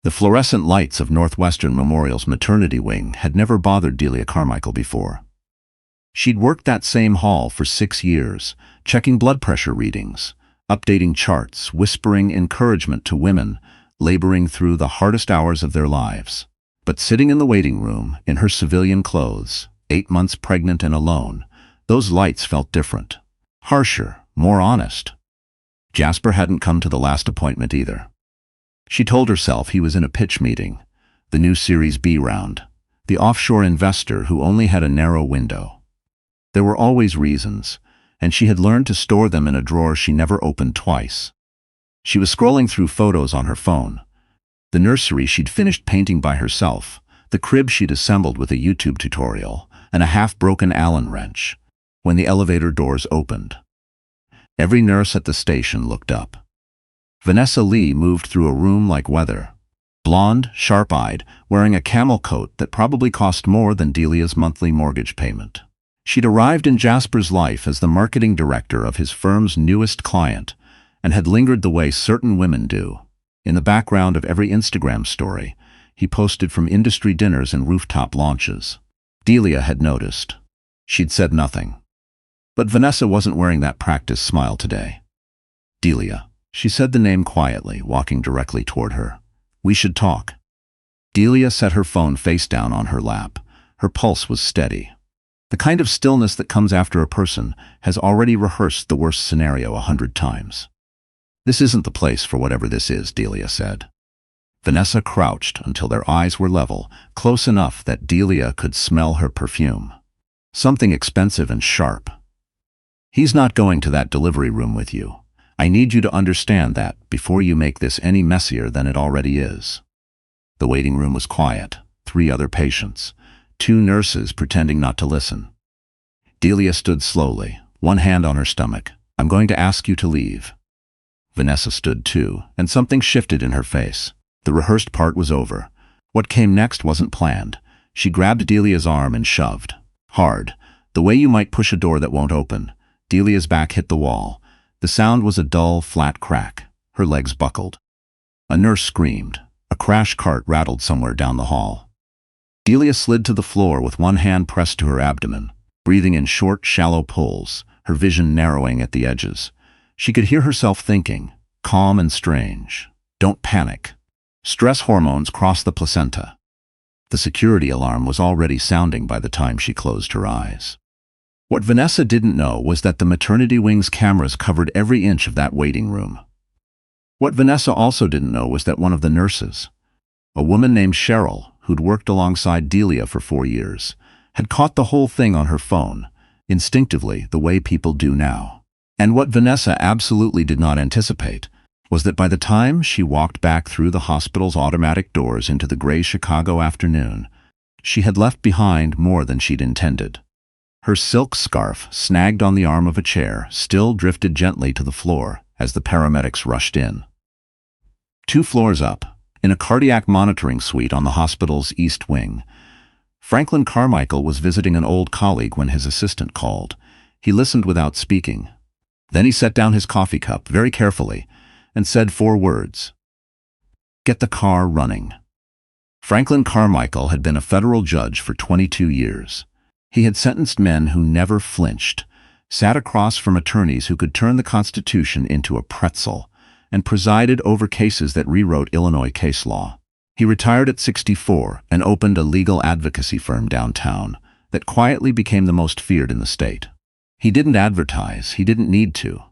The fluorescent lights of Northwestern Memorial's maternity wing had never bothered Delia Carmichael before. She'd worked that same hall for 6 years, checking blood pressure readings, updating charts, whispering encouragement to women, laboring through the hardest hours of their lives. But sitting in the waiting room, in her civilian clothes, 8 months pregnant and alone, those lights felt different. Harsher, more honest. Jasper hadn't come to the last appointment either. She told herself he was in a pitch meeting, the new Series B round, the offshore investor who only had a narrow window. There were always reasons, and she had learned to store them in a drawer she never opened twice. She was scrolling through photos on her phone. The nursery she'd finished painting by herself, the crib she'd assembled with a YouTube tutorial, and a half-broken Allen wrench, when the elevator doors opened. Every nurse at the station looked up. Vanessa Lee moved through a room like weather. Blonde, sharp-eyed, wearing a camel coat that probably cost more than Delia's monthly mortgage payment. She'd arrived in Jasper's life as the marketing director of his firm's newest client, and had lingered the way certain women do. In the background of every Instagram story, he posted from industry dinners and rooftop launches. Delia had noticed. She'd said nothing. But Vanessa wasn't wearing that practice smile today. "Delia," she said the name quietly, walking directly toward her. "We should talk." Delia set her phone face down on her lap. Her pulse was steady. The kind of stillness that comes after a person has already rehearsed the worst scenario 100 times. "This isn't the place for whatever this is," Delia said. Vanessa crouched until their eyes were level, close enough that Delia could smell her perfume. Something expensive and sharp. "He's not going to that delivery room with you. I need you to understand that before you make this any messier than it already is." The waiting room was quiet. 3 other patients. 2 nurses pretending not to listen. Delia stood slowly, one hand on her stomach. "I'm going to ask you to leave." Vanessa stood too, and something shifted in her face. The rehearsed part was over. What came next wasn't planned. She grabbed Delia's arm and shoved. Hard, the way you might push a door that won't open. Delia's back hit the wall. The sound was a dull, flat crack. Her legs buckled. A nurse screamed. A crash cart rattled somewhere down the hall. Delia slid to the floor with one hand pressed to her abdomen, breathing in short, shallow pulls, her vision narrowing at the edges. She could hear herself thinking, calm and strange. "Don't panic. Stress hormones cross the placenta." The security alarm was already sounding by the time she closed her eyes. What Vanessa didn't know was that the maternity wing's cameras covered every inch of that waiting room. What Vanessa also didn't know was that one of the nurses, a woman named Cheryl, who'd worked alongside Delia for 4 years, had caught the whole thing on her phone, instinctively, the way people do now. And what Vanessa absolutely did not anticipate was that by the time she walked back through the hospital's automatic doors into the gray Chicago afternoon, she had left behind more than she'd intended. Her silk scarf, snagged on the arm of a chair, still drifted gently to the floor as the paramedics rushed in. 2 floors up, in a cardiac monitoring suite on the hospital's east wing, Franklin Carmichael was visiting an old colleague when his assistant called. He listened without speaking. Then he set down his coffee cup very carefully and said 4 words. "Get the car running." Franklin Carmichael had been a federal judge for 22 years. He had sentenced men who never flinched, sat across from attorneys who could turn the Constitution into a pretzel, and presided over cases that rewrote Illinois case law. He retired at 64 and opened a legal advocacy firm downtown that quietly became the most feared in the state. He didn't advertise, he didn't need to.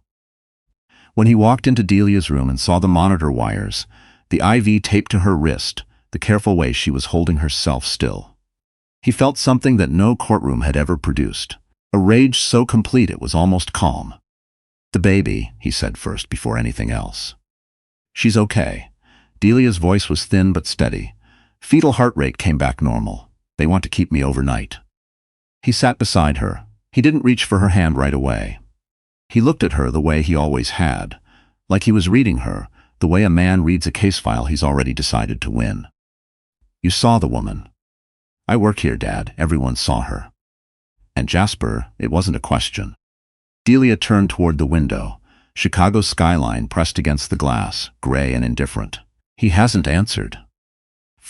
When he walked into Delia's room and saw the monitor wires, the IV taped to her wrist, the careful way she was holding herself still, he felt something that no courtroom had ever produced, a rage so complete it was almost calm. "The baby," he said first before anything else. "She's okay." Delia's voice was thin but steady. "Fetal heart rate came back normal. They want to keep me overnight." He sat beside her. He didn't reach for her hand right away. He looked at her the way he always had, like he was reading her, the way a man reads a case file he's already decided to win. "You saw the woman." "I work here, Dad. Everyone saw her." "And Jasper?" It wasn't a question. Delia turned toward the window, Chicago's skyline pressed against the glass, gray and indifferent. "He hasn't answered."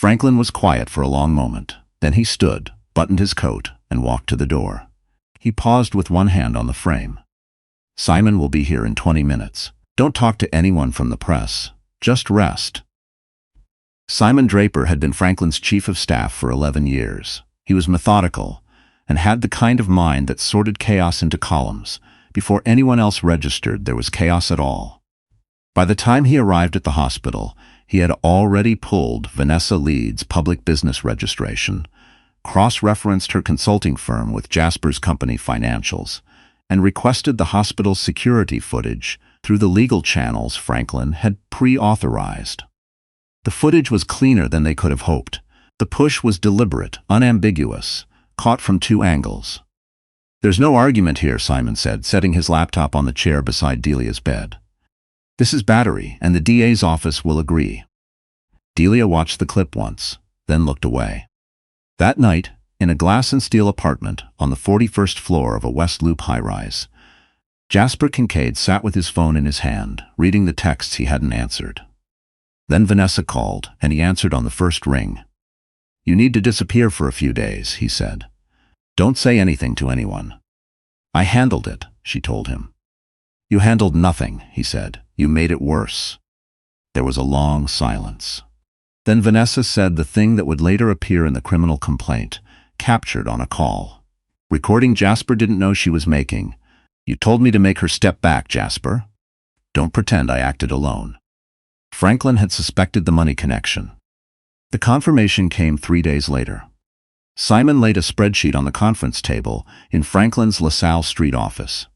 Franklin was quiet for a long moment. Then he stood, buttoned his coat, and walked to the door. He paused with one hand on the frame. "Simon will be here in 20 minutes. Don't talk to anyone from the press. Just rest." Simon Draper had been Franklin's chief of staff for 11 years. He was methodical and had the kind of mind that sorted chaos into columns. Before anyone else registered, there was chaos at all. By the time he arrived at the hospital, he had already pulled Vanessa Leeds' public business registration, cross-referenced her consulting firm with Jasper's company financials, and requested the hospital's security footage through the legal channels Franklin had pre-authorized. The footage was cleaner than they could have hoped. The push was deliberate, unambiguous, caught from 2 angles. "There's no argument here," Simon said, setting his laptop on the chair beside Delia's bed. "This is Battery, and the DA's office will agree." Delia watched the clip once, then looked away. That night, in a glass and steel apartment on the 41st floor of a West Loop high-rise, Jasper Kincaid sat with his phone in his hand, reading the texts he hadn't answered. Then Vanessa called, and he answered on the first ring. "You need to disappear for a few days," he said. "Don't say anything to anyone." "I handled it," she told him. "You handled nothing," he said. "You made it worse." There was a long silence. Then Vanessa said the thing that would later appear in the criminal complaint, captured on a call. Recording Jasper didn't know she was making. "You told me to make her step back, Jasper. Don't pretend I acted alone." Franklin had suspected the money connection. The confirmation came 3 days later. Simon laid a spreadsheet on the conference table in Franklin's LaSalle Street office.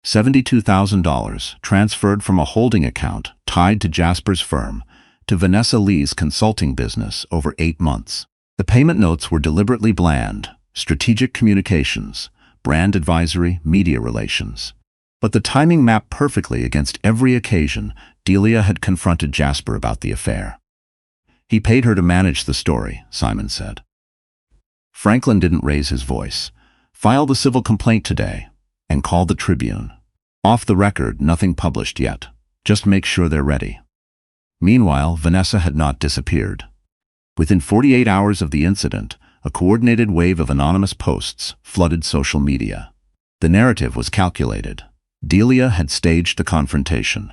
$72,000 transferred from a holding account tied to Jasper's firm to Vanessa Lee's consulting business over 8 months. The payment notes were deliberately bland: strategic communications, brand advisory, media relations. But the timing mapped perfectly against every occasion Delia had confronted Jasper about the affair. "He paid her to manage the story," Simon said. Franklin didn't raise his voice. "File the civil complaint today, and call the Tribune. Off the record, nothing published yet. Just make sure they're ready." Meanwhile, Vanessa had not disappeared. Within 48 hours of the incident, a coordinated wave of anonymous posts flooded social media. The narrative was calculated. Delia had staged the confrontation.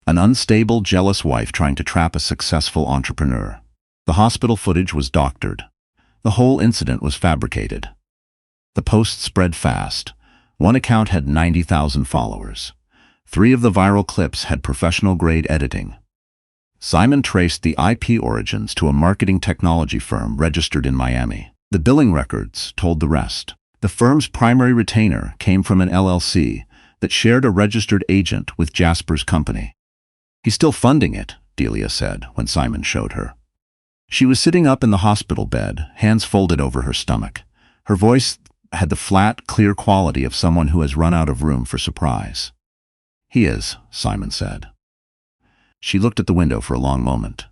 An unstable, jealous wife trying to trap a successful entrepreneur. The hospital footage was doctored. The whole incident was fabricated. The posts spread fast. One account had 90,000 followers. 3 of the viral clips had professional-grade editing. Simon traced the IP origins to a marketing technology firm registered in Miami. The billing records told the rest. The firm's primary retainer came from an LLC that shared a registered agent with Jasper's company. "He's still funding it," Delia said when Simon showed her. She was sitting up in the hospital bed, hands folded over her stomach. Her voice had the flat, clear quality of someone who has run out of room for surprise. "He is," Simon said. She looked at the window for a long moment.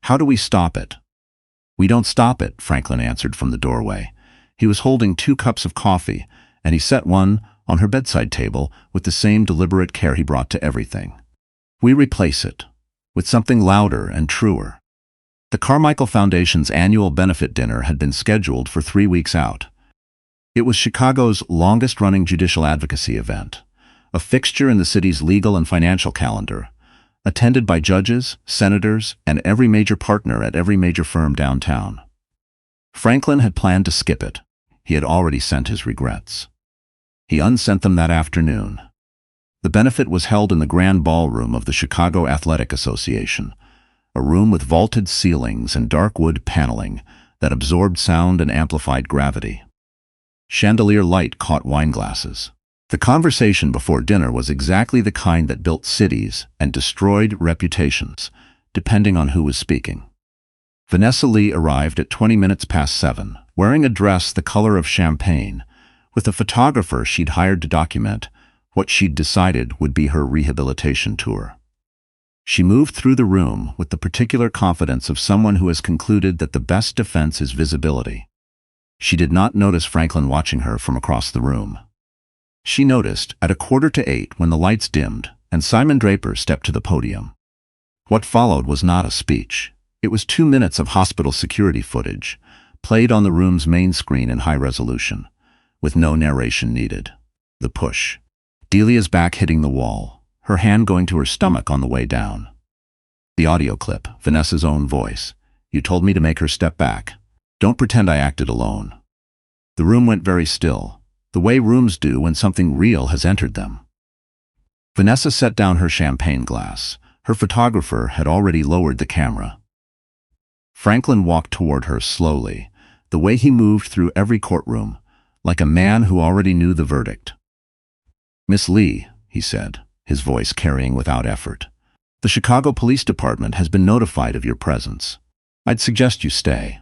"How do we stop it?" "We don't stop it," Franklin answered from the doorway. He was holding 2 cups of coffee, and he set one on her bedside table with the same deliberate care he brought to everything. "We replace it with something louder and truer." The Carmichael Foundation's annual benefit dinner had been scheduled for 3 weeks out. It was Chicago's longest-running judicial advocacy event, a fixture in the city's legal and financial calendar, attended by judges, senators, and every major partner at every major firm downtown. Franklin had planned to skip it. He had already sent his regrets. He unsent them that afternoon. The benefit was held in the grand ballroom of the Chicago Athletic Association, a room with vaulted ceilings and dark wood paneling that absorbed sound and amplified gravity. Chandelier light caught wine glasses. The conversation before dinner was exactly the kind that built cities and destroyed reputations, depending on who was speaking. Vanessa Lee arrived at 20 minutes past 7, wearing a dress the color of champagne, with a photographer she'd hired to document what she'd decided would be her rehabilitation tour. She moved through the room with the particular confidence of someone who has concluded that the best defense is visibility. She did not notice Franklin watching her from across the room. She noticed at 7:45 when the lights dimmed and Simon Draper stepped to the podium. What followed was not a speech. It was 2 minutes of hospital security footage, played on the room's main screen in high resolution, with no narration needed. The push. Delia's back hitting the wall, her hand going to her stomach on the way down. The audio clip, Vanessa's own voice. You told me to make her step back. Don't pretend I acted alone. The room went very still, the way rooms do when something real has entered them. Vanessa set down her champagne glass. Her photographer had already lowered the camera. Franklin walked toward her slowly, the way he moved through every courtroom, like a man who already knew the verdict. "Miss Lee," he said, his voice carrying without effort, "the Chicago Police Department has been notified of your presence. I'd suggest you stay."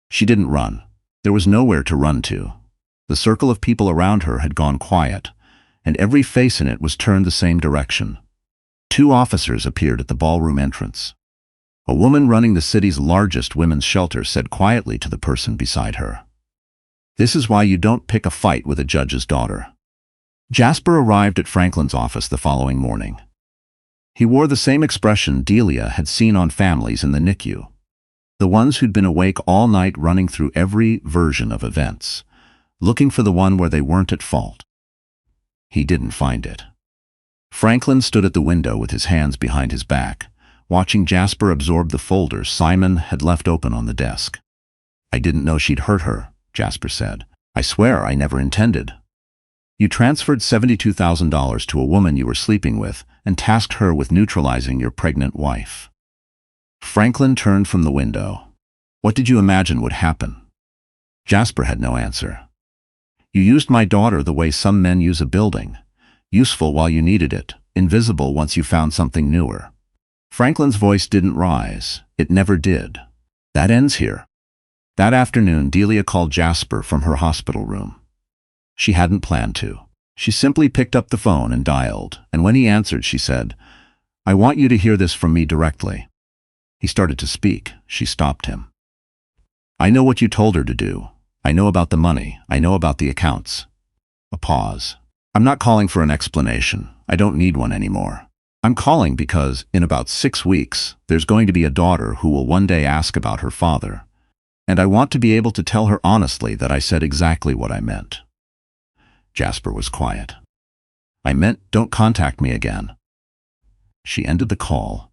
She didn't run. There was nowhere to run to. The circle of people around her had gone quiet, and every face in it was turned the same direction. 2 officers appeared at the ballroom entrance. A woman running the city's largest women's shelter said quietly to the person beside her, "This is why you don't pick a fight with a judge's daughter." Jasper arrived at Franklin's office the following morning. He wore the same expression Delia had seen on families in the NICU, the ones who'd been awake all night running through every version of events, looking for the one where they weren't at fault. He didn't find it. Franklin stood at the window with his hands behind his back, watching Jasper absorb the folders Simon had left open on the desk. "I didn't know she'd hurt her," Jasper said. "I swear I never intended." "You transferred $72,000 to a woman you were sleeping with and tasked her with neutralizing your pregnant wife." Franklin turned from the window. "What did you imagine would happen?" Jasper had no answer. "You used my daughter the way some men use a building. Useful while you needed it, invisible once you found something newer." Franklin's voice didn't rise. It never did. "That ends here." That afternoon, Delia called Jasper from her hospital room. She hadn't planned to. She simply picked up the phone and dialed, and when he answered, she said, "I want you to hear this from me directly." He started to speak. She stopped him. "I know what you told her to do. I know about the money. I know about the accounts." A pause. "I'm not calling for an explanation. I don't need one anymore. I'm calling because, in about 6 weeks, there's going to be a daughter who will one day ask about her father. And I want to be able to tell her honestly that I said exactly what I meant." Jasper was quiet. "I meant don't contact me again." She ended the call.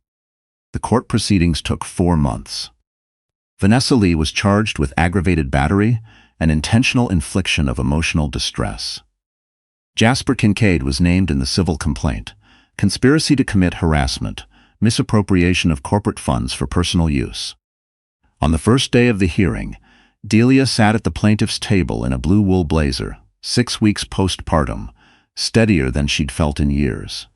The court proceedings took 4 months. Vanessa Lee was charged with aggravated battery and intentional infliction of emotional distress. Jasper Kincaid was named in the civil complaint: conspiracy to commit harassment, misappropriation of corporate funds for personal use. On the first day of the hearing, Delia sat at the plaintiff's table in a blue wool blazer, 6 weeks postpartum, steadier than she'd felt in years.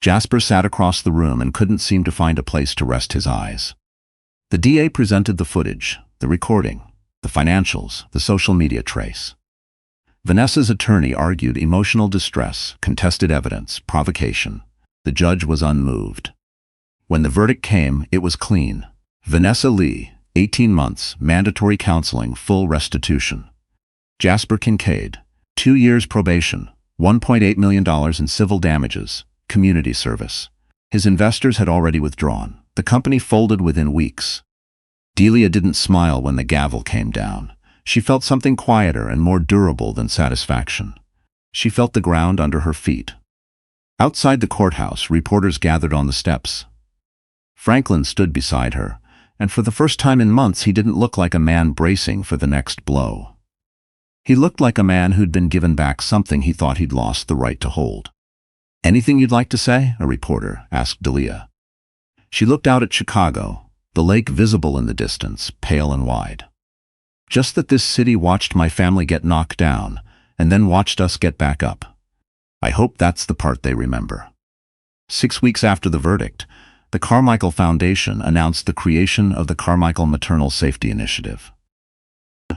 Jasper sat across the room and couldn't seem to find a place to rest his eyes. The DA presented the footage, the recording, the financials, the social media trace. Vanessa's attorney argued emotional distress, contested evidence, provocation. The judge was unmoved. When the verdict came, it was clean. Vanessa Lee, 18 months, mandatory counseling, full restitution. Jasper Kincaid, 2 years probation, $1.8 million in civil damages, community service. His investors had already withdrawn. The company folded within weeks. Delia didn't smile when the gavel came down. She felt something quieter and more durable than satisfaction. She felt the ground under her feet. Outside the courthouse, reporters gathered on the steps. Franklin stood beside her, and for the first time in months he didn't look like a man bracing for the next blow. He looked like a man who'd been given back something he thought he'd lost the right to hold. "Anything you'd like to say?" a reporter asked Delia. She looked out at Chicago, the lake visible in the distance, pale and wide. "Just that this city watched my family get knocked down, and then watched us get back up. I hope that's the part they remember." 6 weeks after the verdict, the Carmichael Foundation announced the creation of the Carmichael Maternal Safety Initiative.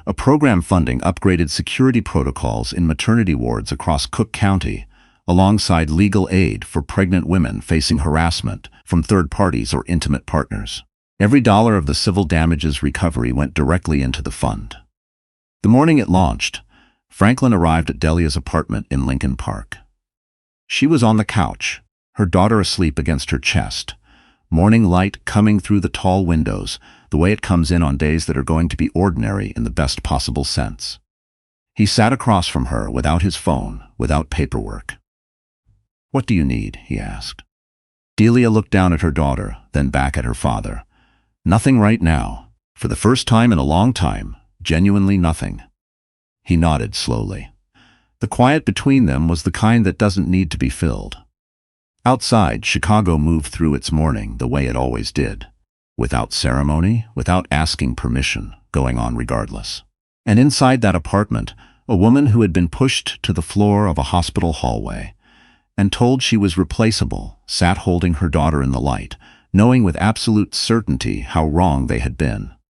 A program funding upgraded security protocols in maternity wards across Cook County, alongside legal aid for pregnant women facing harassment from third parties or intimate partners. Every dollar of the civil damages recovery went directly into the fund. The morning it launched, Franklin arrived at Delia's apartment in Lincoln Park. She was on the couch, her daughter asleep against her chest, morning light coming through the tall windows, the way it comes in on days that are going to be ordinary in the best possible sense. He sat across from her without his phone, without paperwork. "What do you need?" he asked. Delia looked down at her daughter, then back at her father. "Nothing right now. For the first time in a long time, genuinely nothing." He nodded slowly. The quiet between them was the kind that doesn't need to be filled. Outside, Chicago moved through its morning the way it always did. Without ceremony, without asking permission, going on regardless. And inside that apartment, a woman who had been pushed to the floor of a hospital hallway and told she was replaceable sat holding her daughter in the light, knowing with absolute certainty how wrong they had been.